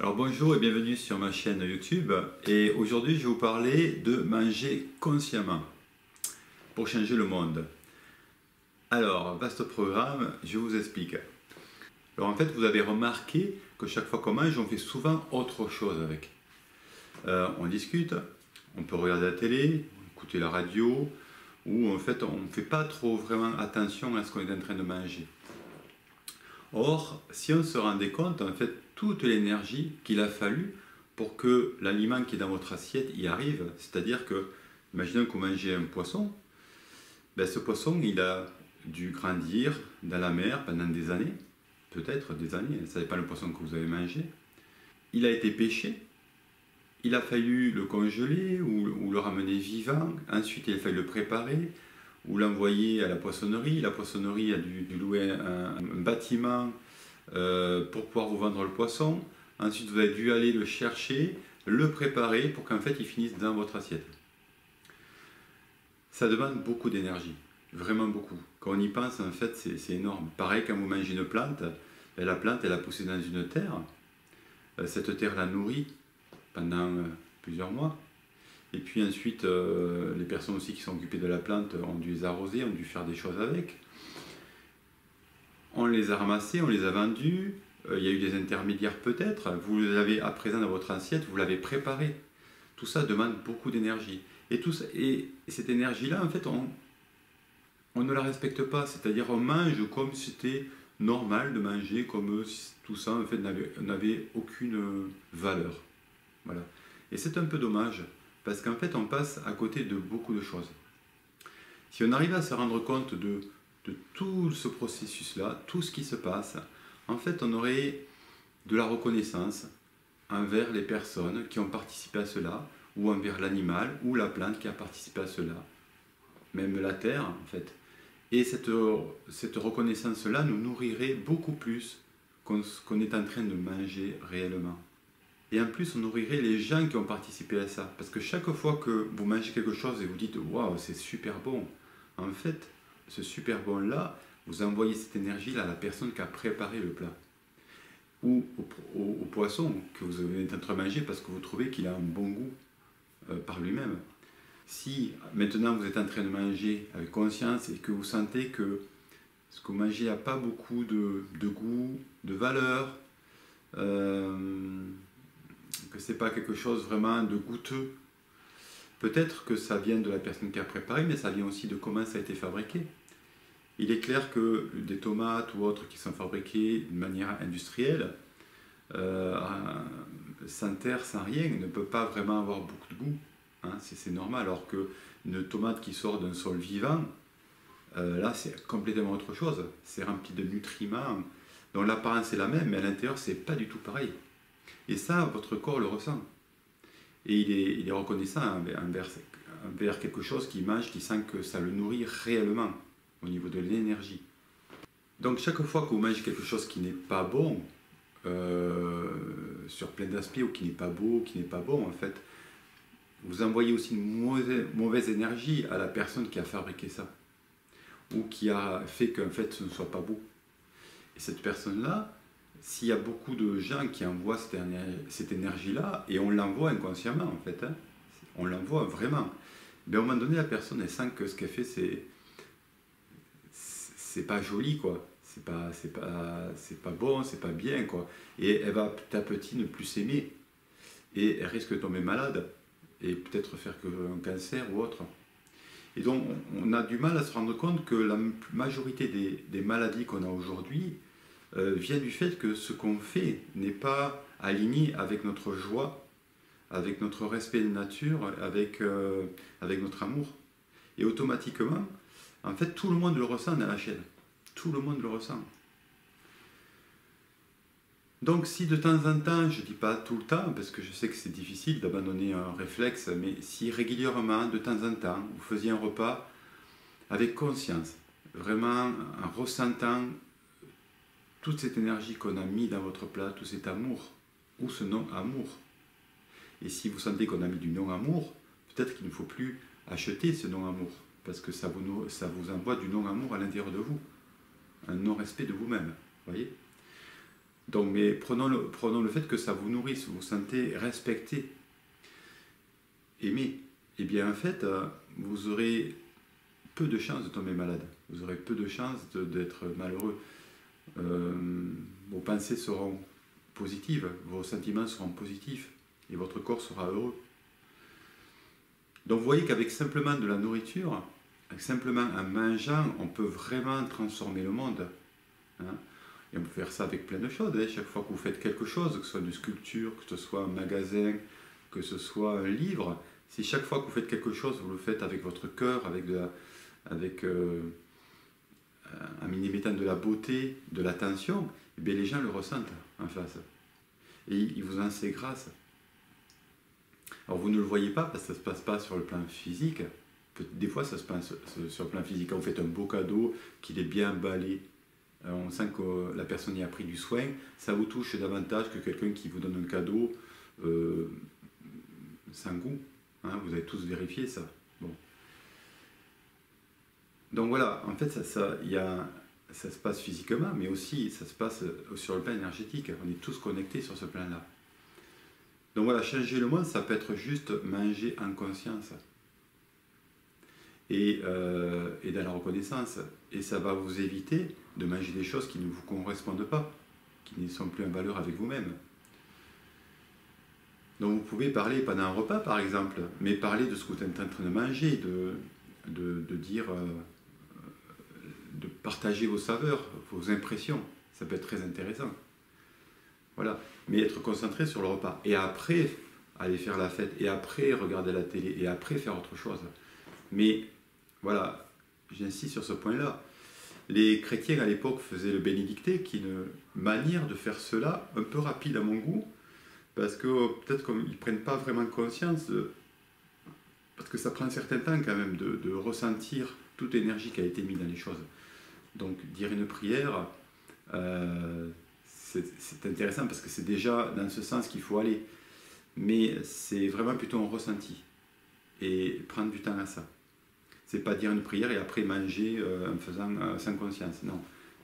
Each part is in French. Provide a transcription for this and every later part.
Alors bonjour et bienvenue sur ma chaîne YouTube. Et aujourd'hui je vais vous parler de manger consciemment pour changer le monde. Alors, vaste programme, je vous explique. Alors en fait vous avez remarqué que chaque fois qu'on mange on fait souvent autre chose avec. On discute, on peut regarder la télé, écouter la radio, ou en fait on ne fait pas trop vraiment attention à ce qu'on est en train de manger. Or, si on se rendait compte, en fait, toute l'énergie qu'il a fallu pour que l'aliment qui est dans votre assiette y arrive, c'est-à-dire que, imaginons que vous mangez un poisson, ben ce poisson, il a dû grandir dans la mer pendant des années, peut-être des années, ça dépend le poisson que vous avez mangé. Il a été pêché, il a fallu le congeler ou le ramener vivant, ensuite il a fallu le préparer, ou l'envoyer à la poissonnerie a dû louer un bâtiment pour pouvoir vous vendre le poisson. Ensuite, vous avez dû aller le chercher, le préparer pour qu'en fait il finisse dans votre assiette. Ça demande beaucoup d'énergie, vraiment beaucoup. Quand on y pense, en fait, c'est énorme. Pareil, quand vous mangez une plante, la plante, elle a poussé dans une terre. Cette terre la nourrit pendant plusieurs mois. Et puis ensuite, les personnes aussi qui sont occupées de la plante ont dû les arroser, ont dû faire des choses avec. On les a ramassés, on les a vendus, il y a eu des intermédiaires peut-être, vous l'avez à présent dans votre assiette, vous l'avez préparé. Tout ça demande beaucoup d'énergie. Et cette énergie-là, en fait, on ne la respecte pas, c'est-à-dire on mange comme si c'était normal de manger, comme si tout ça en fait n'avait aucune valeur. Voilà. Et c'est un peu dommage. Parce qu'en fait, on passe à côté de beaucoup de choses. Si on arrive à se rendre compte de tout ce processus-là, tout ce qui se passe, en fait, on aurait de la reconnaissance envers les personnes qui ont participé à cela, ou envers l'animal, ou la plante qui a participé à cela, même la terre, en fait. Et cette reconnaissance-là nous nourrirait beaucoup plus qu'on est en train de manger réellement. Et en plus, on nourrirait les gens qui ont participé à ça. Parce que chaque fois que vous mangez quelque chose et vous dites « Waouh, c'est super bon », en fait, ce super bon-là, vous envoyez cette énergie-là à la personne qui a préparé le plat. Ou au poisson que vous êtes en train de manger parce que vous trouvez qu'il a un bon goût par lui-même. Si maintenant vous êtes en train de manger avec conscience et que vous sentez que ce que vous mangez n'a pas beaucoup de goût, de valeur, que ce n'est pas quelque chose vraiment de goûteux. Peut-être que ça vient de la personne qui a préparé, mais ça vient aussi de comment ça a été fabriqué. Il est clair que des tomates ou autres qui sont fabriquées de manière industrielle, sans terre, sans rien, ne peut pas vraiment avoir beaucoup de goût. Hein, c'est normal, alors qu'une tomate qui sort d'un sol vivant, là c'est complètement autre chose. C'est rempli de nutriments, dont l'apparence est la même, mais à l'intérieur c'est pas du tout pareil. Et ça, votre corps le ressent. Et il est reconnaissant envers quelque chose qu'il mange, qui sent que ça le nourrit réellement, au niveau de l'énergie. Donc chaque fois que vous mangez quelque chose qui n'est pas bon, sur plein d'aspects, ou qui n'est pas beau, ou qui n'est pas bon, en fait, vous envoyez aussi une mauvaise énergie à la personne qui a fabriqué ça, ou qui a fait qu'en fait ce ne soit pas beau. Et cette personne-là, s'il y a beaucoup de gens qui envoient cette énergie-là, et on l'envoie inconsciemment en fait, hein, on l'envoie vraiment, mais à un moment donné la personne elle sent que ce qu'elle fait c'est pas joli quoi, c'est pas bon, c'est pas bien quoi, et elle va petit à petit ne plus s'aimer, et elle risque de tomber malade, et peut-être faire un cancer ou autre. Et donc on a du mal à se rendre compte que la majorité des maladies qu'on a aujourd'hui vient du fait que ce qu'on fait n'est pas aligné avec notre joie, avec notre respect de nature, avec notre amour. Et automatiquement, en fait, tout le monde le ressent dans la chaîne. Tout le monde le ressent. Donc si de temps en temps, je ne dis pas tout le temps, parce que je sais que c'est difficile d'abandonner un réflexe, mais si régulièrement, de temps en temps, vous faisiez un repas avec conscience, vraiment en ressentant toute cette énergie qu'on a mis dans votre plat, tout cet amour, ou ce non-amour. Et si vous sentez qu'on a mis du non-amour, peut-être qu'il ne faut plus acheter ce non-amour, parce que ça vous envoie du non-amour à l'intérieur de vous, un non-respect de vous-même, voyez. Donc, mais prenons le fait que ça vous nourrisse, vous vous sentez respecté, aimé. Eh bien, en fait, vous aurez peu de chances de tomber malade. Vous aurez peu de chances d'être malheureux. Vos pensées seront positives, vos sentiments seront positifs et votre corps sera heureux. Donc vous voyez qu'avec simplement de la nourriture, avec simplement en mangeant, on peut vraiment transformer le monde. Hein. Et on peut faire ça avec plein de choses. Hein. Chaque fois que vous faites quelque chose, que ce soit une sculpture, que ce soit un magasin, que ce soit un livre, si chaque fois que vous faites quelque chose, vous le faites avec votre cœur, en y mettant de la beauté, de l'attention, eh bien les gens le ressentent en face. Et ils vous en savent grâce. Alors vous ne le voyez pas parce que ça ne se passe pas sur le plan physique. Des fois ça se passe sur le plan physique. Quand vous faites un beau cadeau, qu'il est bien emballé, on sent que la personne y a pris du soin, ça vous touche davantage que quelqu'un qui vous donne un cadeau sans goût. Hein, vous avez tous vérifié ça. Bon. Donc voilà, en fait ça se passe physiquement, mais aussi ça se passe sur le plan énergétique. On est tous connectés sur ce plan-là. Donc voilà, changer le monde, ça peut être juste manger en conscience et dans la reconnaissance. Et ça va vous éviter de manger des choses qui ne vous correspondent pas, qui ne sont plus en valeur avec vous-même. Donc vous pouvez parler pendant un repas par exemple, mais parler de ce que vous êtes en train de manger, de dire, de partager vos saveurs, vos impressions. Ça peut être très intéressant. Voilà, mais être concentré sur le repas. Et après, aller faire la fête, et après, regarder la télé, et après, faire autre chose. Mais, voilà, j'insiste sur ce point-là. Les chrétiens, à l'époque, faisaient le bénédicté, qui est une manière de faire cela, un peu rapide à mon goût, parce que peut-être qu'ils ne prennent pas vraiment conscience, parce que ça prend un certain temps quand même, de ressentir toute l'énergie qui a été mise dans les choses. Donc, dire une prière... c'est intéressant parce que c'est déjà dans ce sens qu'il faut aller. Mais c'est vraiment plutôt un ressenti. Et prendre du temps à ça. C'est pas dire une prière et après manger en faisant sans conscience. Non.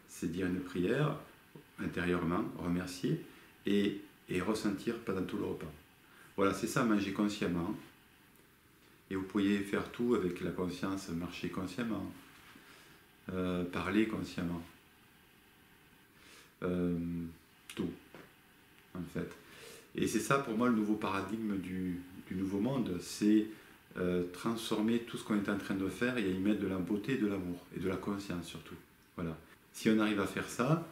C'est dire une prière intérieurement, remercier et ressentir pendant tout le repas. Voilà, c'est ça, manger consciemment. Et vous pourriez faire tout avec la conscience, marcher consciemment, parler consciemment. Tout, en fait. Et c'est ça pour moi le nouveau paradigme du nouveau monde, c'est transformer tout ce qu'on est en train de faire et y mettre de la beauté, de l'amour et de la conscience surtout. Voilà. Si on arrive à faire ça,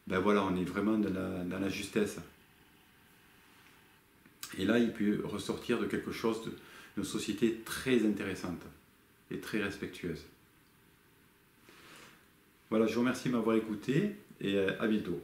ben voilà, on est vraiment dans la justesse. Et là, il peut ressortir de quelque chose, d'une société très intéressante et très respectueuse. Voilà, je vous remercie de m'avoir écouté et à bientôt.